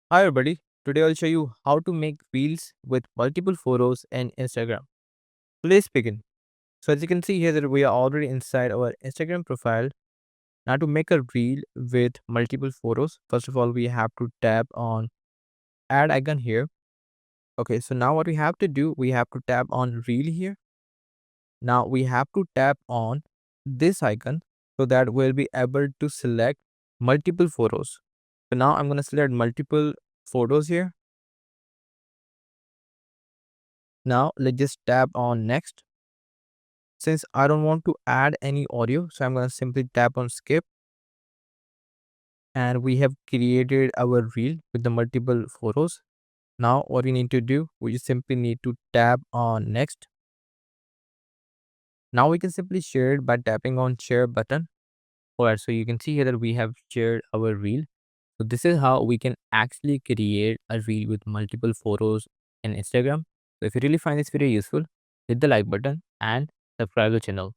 Hi everybody, today I'll show you how to make reels with multiple photos in Instagram. Let's begin. So as you can see here that we are already inside our Instagram profile. Now to make a reel with multiple photos, first of all we have to tap on add icon here. Okay, so now what we have to do, we have to tap on reel here. Now we have to tap on this icon so that we'll be able to select multiple photos. So now I'm going to select multiple photos here. Now let's just tap on next. Since I don't want to add any audio, so I'm going to simply tap on skip, and we have created our reel with the multiple photos. Now what we need to do, we just simply need to tap on next. Now we can simply share it by tapping on share button. Alright, so you can see here that we have shared our reel. So this is how we can actually create a reel with multiple photos in Instagram. So if you really find this video useful, hit the like button and subscribe to the channel.